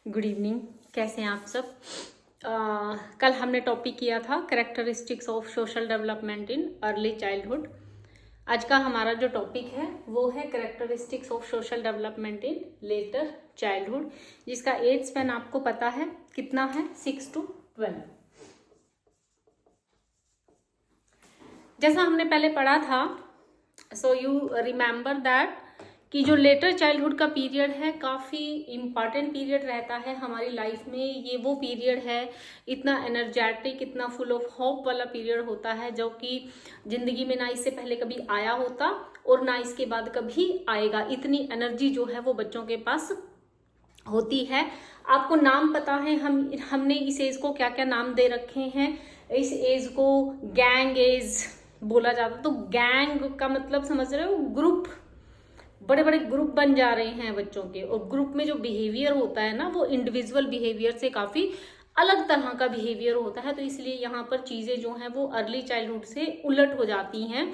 Good evening. कैसे हैं आप सब? कल हमने टॉपिक किया था characteristics of social development in early childhood. आज का हमारा जो टॉपिक है वो है characteristics of social development in letter childhood, जिसका एज स्पैन आपको पता है कितना है? 6 to 12। जैसा हमने पहले पढ़ा था, सो यू रिमेंबर दैट कि जो लेटर चाइल्डहुड का पीरियड है काफ़ी इम्पॉर्टेंट पीरियड रहता है हमारी लाइफ में। ये वो पीरियड है, इतना एनर्जेटिक, इतना फुल ऑफ होप वाला पीरियड होता है जो कि ज़िंदगी में ना इससे पहले कभी आया होता और ना इसके बाद कभी आएगा। इतनी एनर्जी जो है वो बच्चों के पास होती है। आपको नाम पता है हमने इस एज को क्या क्या नाम दे रखे हैं? इस एज को गैंग एज बोला जाता। तो गैंग का मतलब समझ रहे हो? ग्रुप, बड़े बड़े ग्रुप बन जा रहे हैं बच्चों के, और ग्रुप में जो बिहेवियर होता है ना वो इंडिविजुअल बिहेवियर से काफ़ी अलग तरह का बिहेवियर होता है। तो इसलिए यहाँ पर चीज़ें जो हैं वो अर्ली चाइल्डहुड से उलट हो जाती हैं।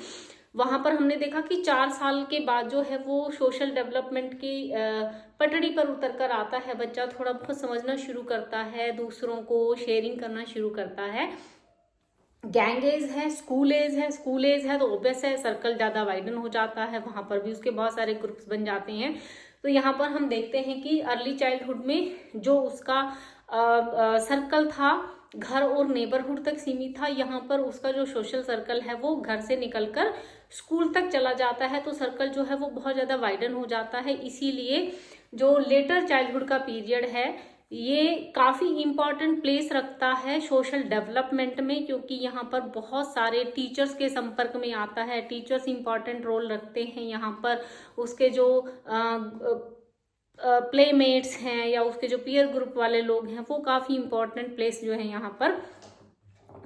वहाँ पर हमने देखा कि 4 साल के बाद जो है वो सोशल डेवलपमेंट की पटड़ी पर उतर कर आता है बच्चा, थोड़ा बहुत समझना शुरू करता है, दूसरों को शेयरिंग करना शुरू करता है। गैंग एज है, स्कूल एज है तो ऑब्वियस है सर्कल ज़्यादा वाइडन हो जाता है, वहाँ पर भी उसके बहुत सारे ग्रुप्स बन जाते हैं। तो यहाँ पर हम देखते हैं कि अर्ली चाइल्डहुड में जो उसका सर्कल था घर और नेबरहुड तक सीमित था। यहाँ पर उसका जो सोशल सर्कल है वो घर से निकलकर स्कूल तक चला जाता है, तो सर्कल जो है वो बहुत ज़्यादा वाइडन हो जाता है। इसीलिए जो लेटर चाइल्डहुड का पीरियड है ये काफ़ी इम्पॉर्टेंट प्लेस रखता है सोशल डेवलपमेंट में, क्योंकि यहाँ पर बहुत सारे टीचर्स के संपर्क में आता है। टीचर्स इम्पॉर्टेंट रोल रखते हैं यहाँ पर। उसके जो प्लेमेट्स हैं या उसके जो पीयर ग्रुप वाले लोग हैं वो काफ़ी इम्पॉर्टेंट प्लेस जो है यहाँ पर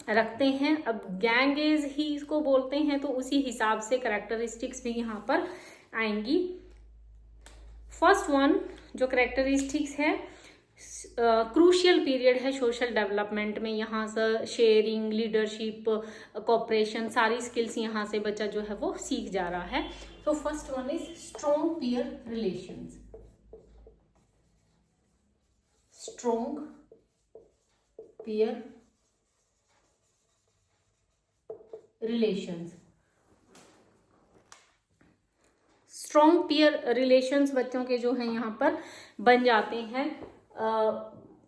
रखते हैं। अब गैंग एज ही इसको बोलते हैं, तो उसी हिसाब से कैरेक्टरिस्टिक्स भी यहाँ पर आएंगी। फर्स्ट वन जो कैरेक्टरिस्टिक्स है, क्रूशियल पीरियड है सोशल डेवलपमेंट में। यहाँ से शेयरिंग, लीडरशिप, कोऑपरेशन, सारी स्किल्स यहाँ से बच्चा जो है वो सीख जा रहा है। तो first one is strong peer relations. Strong peer relations. Strong peer relations बच्चों के जो हैं यहाँ पर बन जाते हैं।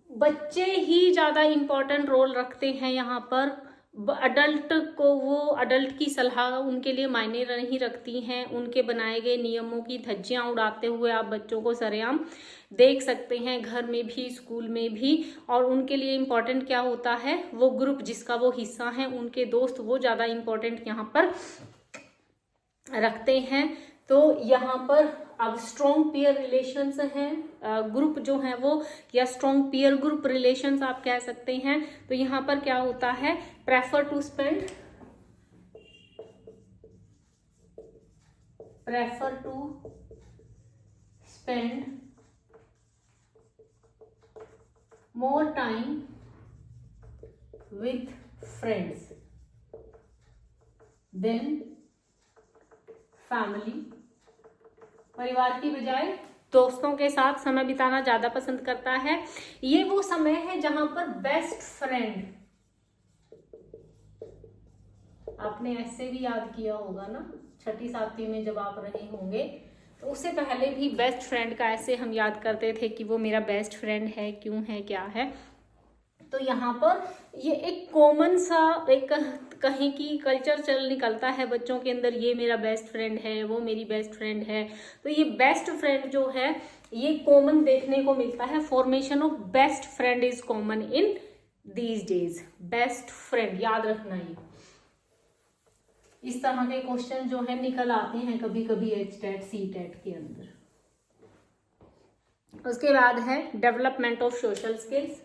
बच्चे ही ज़्यादा इम्पोर्टेंट रोल रखते हैं यहाँ पर। अडल्ट को वो अडल्ट की सलाह उनके लिए मायने नहीं रखती हैं। उनके बनाए गए नियमों की धज्जियाँ उड़ाते हुए आप बच्चों को सरेआम देख सकते हैं, घर में भी स्कूल में भी। और उनके लिए इम्पोर्टेंट क्या होता है? वो ग्रुप जिसका वो हिस्सा है, उनके दोस्त, वो ज़्यादा इम्पोर्टेंट यहाँ पर रखते हैं। तो यहाँ पर अब स्ट्रॉन्ग पीयर रिलेशंस हैं, ग्रुप जो हैं वो, या स्ट्रॉन्ग पीयर ग्रुप रिलेशंस आप कह सकते हैं। तो यहाँ पर क्या होता है? Prefer to spend more time with friends than family. परिवार की बजाय दोस्तों के साथ समय बिताना ज्यादा पसंद करता है। ये वो समय है जहां पर बेस्ट फ्रेंड, आपने ऐसे भी याद किया होगा ना 6ठी 7वीं में जब आप रहे होंगे, तो उससे पहले भी बेस्ट फ्रेंड का ऐसे हम याद करते थे कि वो मेरा बेस्ट फ्रेंड है, क्यों है, क्या है। तो यहाँ पर ये एक कॉमन सा एक कहीं की कल्चर चल निकलता है बच्चों के अंदर, ये मेरा बेस्ट फ्रेंड है, वो मेरी बेस्ट फ्रेंड है। तो ये बेस्ट फ्रेंड जो है ये कॉमन देखने को मिलता है। Formation of best friend is common in these days. Best friend याद रखना, ये इस तरह के क्वेश्चन जो है निकल आते हैं कभी कभी HTET CTET के अंदर। उसके बाद है development of social skills.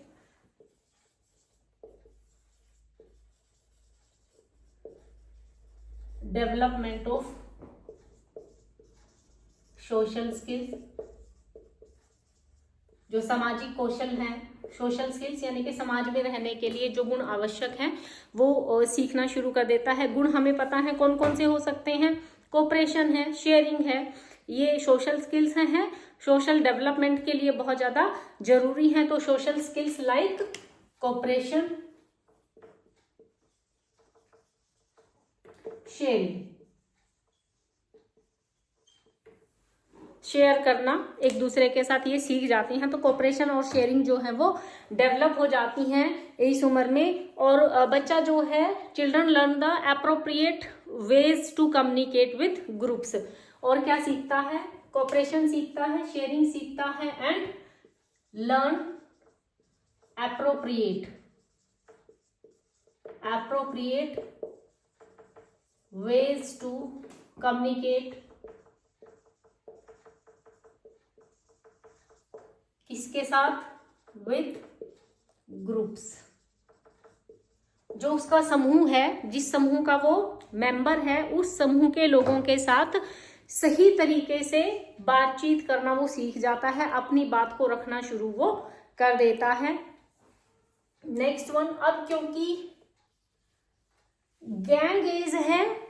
Development of social skills, जो सामाजिक कौशल हैं, सोशल स्किल्स यानी कि समाज में रहने के लिए जो गुण आवश्यक हैं वो सीखना शुरू कर देता है। गुण हमें पता है कौन कौन से हो सकते हैं? कोऑपरेशन है, शेयरिंग है, ये सोशल स्किल्स हैं, सोशल डेवलपमेंट के लिए बहुत ज़्यादा जरूरी हैं। तो social skills like cooperation, sharing, share करना एक दूसरे के साथ, ये सीख जाती हैं। तो कोऑपरेशन और शेयरिंग जो है वो डेवलप हो जाती हैं इस उम्र में। और बच्चा जो है, children learn the appropriate ways to communicate with groups. और क्या सीखता है? कोऑपरेशन सीखता है, शेयरिंग सीखता है and learn appropriate ways to communicate किसके साथ? With groups. जो उसका समूह है, जिस समूह का वो मेंबर है, उस समूह के लोगों के साथ सही तरीके से बातचीत करना वो सीख जाता है, अपनी बात को रखना शुरू वो कर देता है। नेक्स्ट वन, अब क्योंकि गैंग एज है,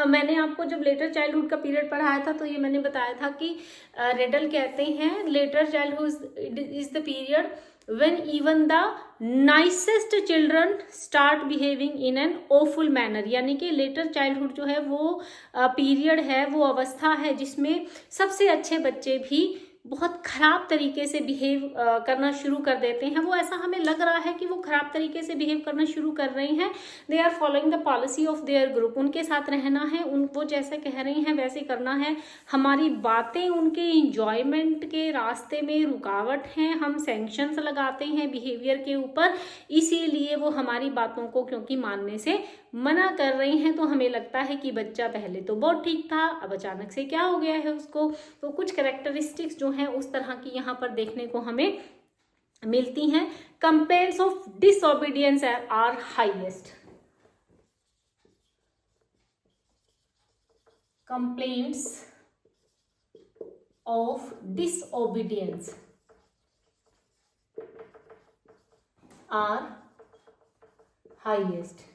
मैंने आपको जब लेटर चाइल्डहुड का पीरियड पढ़ाया था तो ये मैंने बताया था कि रेडल कहते हैं letter childhood is the period when even the nicest children start behaving in an awful manner. यानी कि लेटर चाइल्डहुड जो है वो पीरियड है, वो अवस्था है जिसमें सबसे अच्छे बच्चे भी बहुत खराब तरीके से बिहेव करना शुरू कर देते हैं। वो ऐसा हमें लग रहा है कि वो खराब तरीके से बिहेव करना शुरू कर रहे हैं। They are following the policy of their group. उनके साथ रहना है, वो जैसे कह रही हैं वैसे करना है। हमारी बातें उनके इंजॉयमेंट के रास्ते में रुकावट हैं। हम सैंक्शंस लगाते हैं बिहेवियर के ऊपर, इसीलिए वो हमारी बातों को क्योंकि मानने से मना कर रही हैं। तो हमें लगता है कि बच्चा पहले तो बहुत ठीक था, अब अचानक से क्या हो गया है उसको। तो कुछ कैरेक्टरिस्टिक्स जो हैं उस तरह की यहाँ पर देखने को हमें मिलती हैं। Complaints of disobedience are highest. Complaints of disobedience are highest.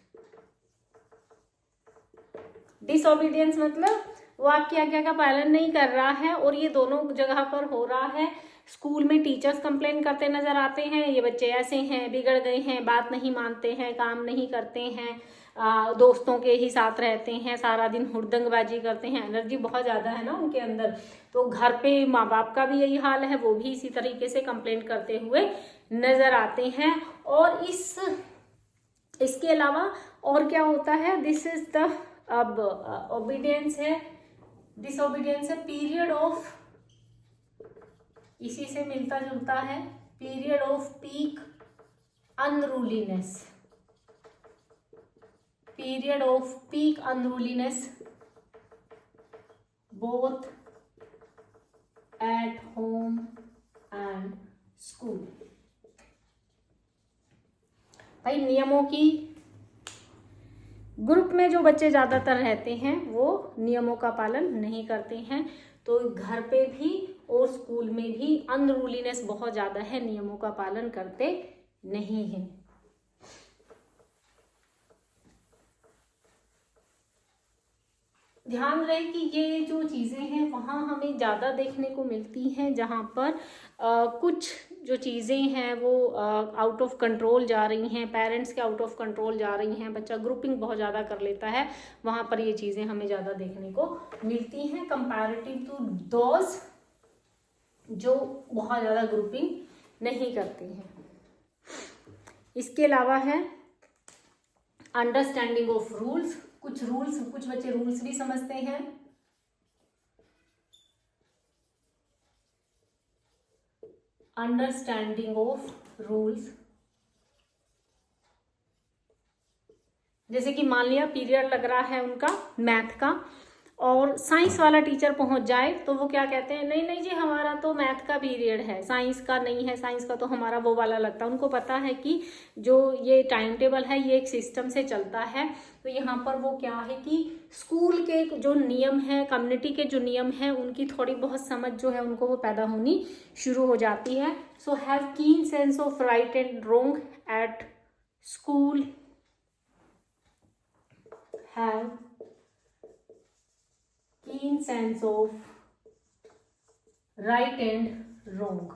Disobedience मतलब वो आपकी आज्ञा का पालन नहीं कर रहा है, और ये दोनों जगह पर हो रहा है। स्कूल में टीचर्स कंप्लेन करते नजर आते हैं, ये बच्चे ऐसे हैं, बिगड़ गए हैं, बात नहीं मानते हैं, काम नहीं करते हैं, दोस्तों के ही साथ रहते हैं, सारा दिन हुड़दंगबाजी करते हैं, एनर्जी बहुत ज़्यादा है ना उनके अंदर। तो घर पे माँ बाप का भी यही हाल है, वो भी इसी तरीके से कंप्लेन करते हुए नजर आते हैं। और इसके अलावा और क्या होता है? दिस इज द, अब ओबीडियंस है, डिसओबीडियंस है, पीरियड ऑफ, इसी से मिलता जुलता है, period of peak unruliness. Period of peak unruliness both at home and school. भाई नियमों की, ग्रुप में जो बच्चे ज़्यादातर रहते हैं वो नियमों का पालन नहीं करते हैं। तो घर पे भी और स्कूल में भी अनरूलीनेस बहुत ज़्यादा है, नियमों का पालन करते नहीं हैं। ध्यान रहे कि ये जो चीज़ें हैं वहाँ हमें ज़्यादा देखने को मिलती हैं, जहाँ पर कुछ जो चीज़ें हैं वो आउट ऑफ कंट्रोल जा रही हैं, पेरेंट्स के आउट ऑफ कंट्रोल जा रही हैं, बच्चा ग्रुपिंग बहुत ज़्यादा कर लेता है, वहाँ पर ये चीज़ें हमें ज़्यादा देखने को मिलती हैं कंपैरेटिव टू दोज जो बहुत ज़्यादा ग्रुपिंग नहीं करती हैं। इसके अलावा है अंडरस्टैंडिंग ऑफ रूल्स। कुछ बच्चे रूल्स भी समझते हैं। अंडरस्टैंडिंग ऑफ रूल्स, जैसे कि मान लिया पीरियड लग रहा है उनका मैथ का, और साइंस वाला टीचर पहुंच जाए तो वो क्या कहते हैं, नहीं नहीं जी हमारा तो मैथ का पीरियड है, साइंस का नहीं है, साइंस का तो हमारा वो वाला लगता है। उनको पता है कि जो ये टाइम टेबल है ये एक सिस्टम से चलता है। तो यहाँ पर वो क्या है कि स्कूल के जो नियम है, कम्युनिटी के जो नियम है, उनकी थोड़ी बहुत समझ जो है उनको वो पैदा होनी शुरू हो जाती है। सो हैव कीन sense of right and wrong at school, have keen sense of right and wrong.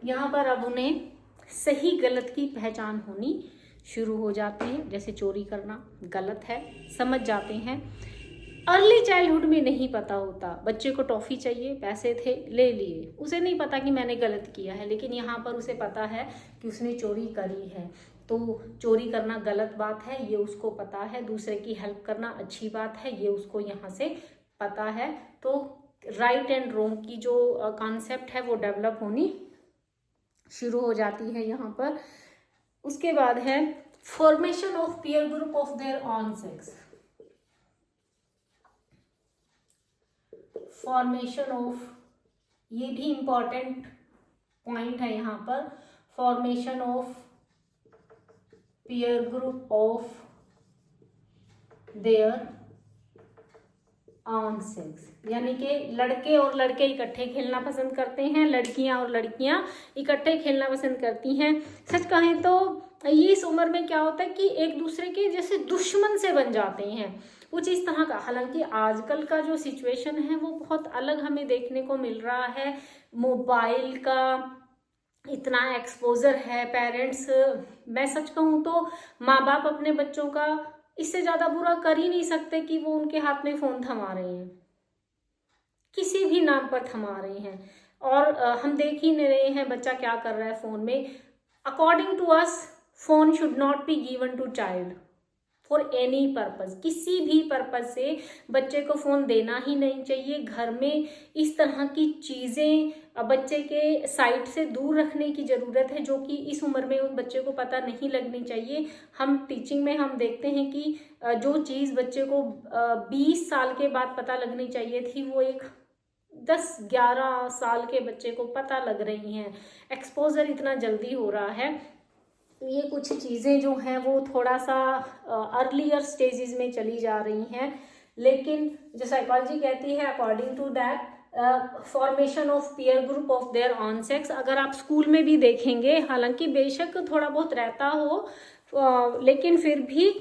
यहाँ पर अब उन्हें सही गलत की पहचान होनी शुरू हो जाती है। जैसे चोरी करना गलत है, समझ जाते हैं। अर्ली चाइल्डहुड में नहीं पता होता, बच्चे को टॉफ़ी चाहिए, पैसे थे ले लिए, उसे नहीं पता कि मैंने गलत किया है, लेकिन यहाँ पर उसे पता है कि उसने चोरी करी है, तो चोरी करना गलत बात है, ये उसको पता है। दूसरे की हेल्प करना अच्छी बात है, ये उसको यहाँ से पता है। तो राइट एंड रॉन्ग की जो कॉन्सेप्ट है वो डेवलप होनी शुरू हो जाती है यहाँ पर। उसके बाद है formation of peer group of their own sex. Formation of, ये भी इंपॉर्टेंट पॉइंट है यहाँ पर। Formation of peer group of their own sex, यानी कि लड़के और लड़के इकट्ठे खेलना पसंद करते हैं, लड़कियां और लड़कियां इकट्ठे खेलना पसंद करती हैं। सच कहें तो ये इस उम्र में क्या होता है कि एक दूसरे के जैसे दुश्मन से बन जाते हैं, कुछ इस तरह का। हालांकि आजकल का जो सिचुएशन है वो बहुत अलग हमें देखने को मिल रहा है। मोबाइल का इतना एक्सपोजर है, पेरेंट्स, मैं सच कहूँ तो माँ बाप अपने बच्चों का इससे ज़्यादा बुरा कर ही नहीं सकते कि वो उनके हाथ में फ़ोन थमा रहे हैं, किसी भी नाम पर थमा रहे हैं, और हम देख ही नहीं रहे हैं बच्चा क्या कर रहा है फ़ोन में। According to us, phone should not be given to child for any purpose. किसी भी पर्पज़ से बच्चे को फ़ोन देना ही नहीं चाहिए। घर में इस तरह की चीज़ें बच्चे के साइट से दूर रखने की ज़रूरत है, जो कि इस उम्र में उन बच्चे को पता नहीं लगनी चाहिए। हम टीचिंग में हम देखते हैं कि जो चीज़ बच्चे को 20 साल के बाद पता लगनी चाहिए थी, वो एक 10-11 साल के बच्चे को पता लग रही हैं। एक्सपोजर इतना जल्दी हो रहा है। ये कुछ चीज़ें जो हैं वो थोड़ा सा अर्लियर स्टेजेस में चली जा रही हैं, लेकिन जो साइकोलॉजी कहती है according to that formation of peer group of their own sex, अगर आप स्कूल में भी देखेंगे, हालांकि बेशक थोड़ा बहुत रहता हो, लेकिन फिर भी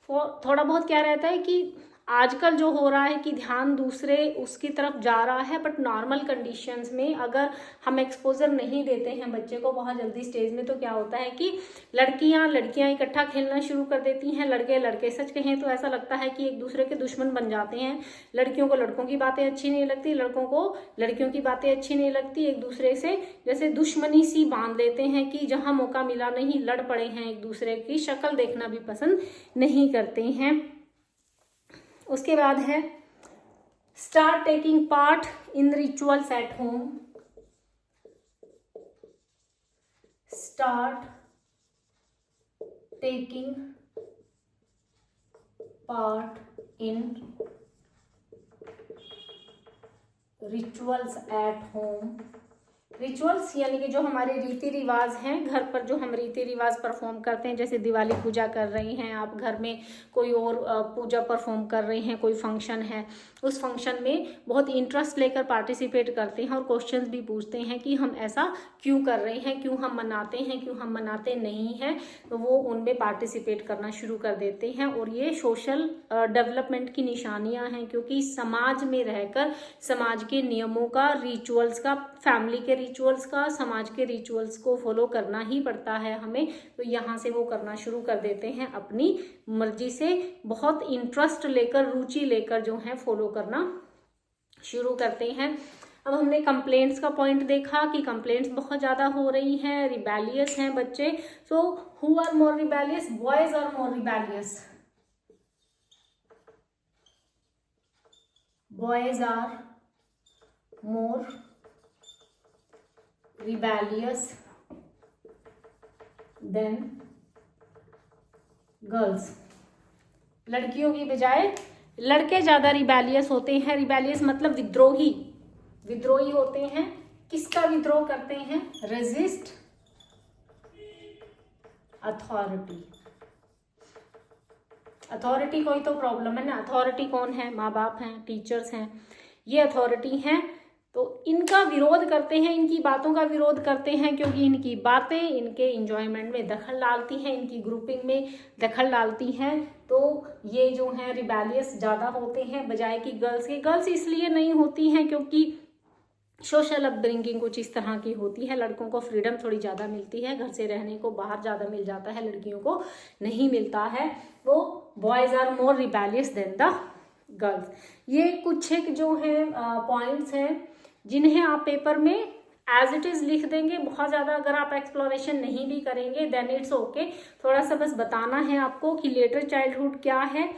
थोड़ा बहुत क्या रहता है कि आजकल जो हो रहा है कि ध्यान दूसरे उसकी तरफ जा रहा है। बट नॉर्मल कंडीशंस में अगर हम एक्सपोजर नहीं देते हैं बच्चे को बहुत जल्दी स्टेज में, तो क्या होता है कि लड़कियां इकट्ठा खेलना शुरू कर देती हैं, लड़के लड़के, सच कहें तो ऐसा लगता है कि एक दूसरे के दुश्मन बन जाते हैं। लड़कियों को लड़कों की बातें अच्छी नहीं लगती, लड़कों को लड़कियों की बातें अच्छी नहीं लगती, एक दूसरे से जैसे दुश्मनी सी बांध लेते हैं कि जहाँ मौका मिला नहीं लड़ पड़े हैं, एक दूसरे की शक्ल देखना भी पसंद नहीं करते हैं। उसके बाद है start taking part in rituals at home. Start taking part in rituals at home. Rituals यानी कि जो हमारे रीति रिवाज हैं, घर पर जो हम रीति रिवाज परफॉर्म करते हैं, जैसे दिवाली पूजा कर रहे हैं आप घर में, कोई और पूजा परफॉर्म कर रहे हैं, कोई फंक्शन है, उस फंक्शन में बहुत इंटरेस्ट लेकर पार्टिसिपेट करते हैं और क्वेश्चंस भी पूछते हैं कि हम ऐसा क्यों कर रहे हैं, क्यों हम मनाते हैं, क्यों हम मनाते नहीं हैं, तो वो उनमें पार्टिसिपेट करना शुरू कर देते हैं। और ये सोशल डेवलपमेंट की निशानियाँ हैं, क्योंकि समाज में रहकर समाज के नियमों का, रिचुअल्स का, फैमिली के रिचुअल्स का, समाज के रिचुअल्स को फॉलो करना ही पड़ता है हमें। तो यहाँ से वो करना शुरू कर देते हैं अपनी मर्जी से, बहुत इंटरेस्ट लेकर, रुचि लेकर जो है फॉलो करना शुरू करते हैं। अब हमने कंप्लेंट्स का पॉइंट देखा कि कंप्लेंट्स बहुत ज़्यादा हो रही हैं, रिबेलियस हैं बच्चे। So who are more rebellious? Boys are more rebellious. Boys are more rebellious than girls. लड़कियों की बजाय लड़के ज्यादा रिबेलियस होते हैं। रिबेलियस मतलब विद्रोही, विद्रोही होते हैं। किसका विद्रोह करते हैं? Resist authority. अथॉरिटी कोई तो प्रॉब्लम है ना। अथॉरिटी कौन है? माँ बाप हैं, टीचर्स हैं, ये अथॉरिटी हैं। तो इनका विरोध करते हैं, इनकी बातों का विरोध करते हैं, क्योंकि इनकी बातें इनके इंजॉयमेंट में दखल डालती हैं, इनकी ग्रुपिंग में दखल डालती हैं। तो ये जो हैं रिबेलियस ज़्यादा होते हैं बजाय कि गर्ल्स के। गर्ल्स इसलिए नहीं होती हैं क्योंकि सोशल अपब्रिंगिंग कुछ इस तरह की होती है, लड़कों को फ्रीडम थोड़ी ज़्यादा मिलती है, घर से रहने को बाहर ज़्यादा मिल जाता है, लड़कियों को नहीं मिलता है। वो boys are more rebellious than the girls. ये कुछ एक जो है पॉइंट्स हैं जिन्हें आप पेपर में एज इट इज़ लिख देंगे। बहुत ज़्यादा अगर आप एक्सप्लोरेशन नहीं भी करेंगे देन इट्स ओके। थोड़ा सा बस बताना है आपको कि लेटर चाइल्डहुड क्या है,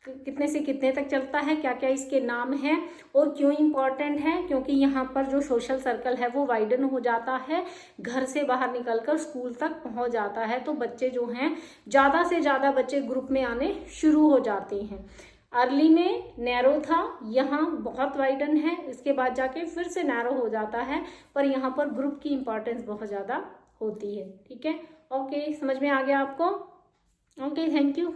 कितने से कितने तक चलता है, क्या क्या इसके नाम हैं और क्यों इम्पॉर्टेंट है। क्योंकि यहाँ पर जो सोशल सर्कल है वो वाइडन हो जाता है, घर से बाहर निकलकर स्कूल तक पहुँच जाता है, तो बच्चे जो हैं ज़्यादा से ज़्यादा बच्चे ग्रुप में आने शुरू हो जाते हैं। अर्ली में नैरो था, यहाँ बहुत वाइडन है, इसके बाद जाके फिर से नैरो हो जाता है, पर यहाँ पर ग्रुप की इम्पॉर्टेंस बहुत ज़्यादा होती है। ठीक है, ओके, समझ में आ गया आपको? Okay, thank you.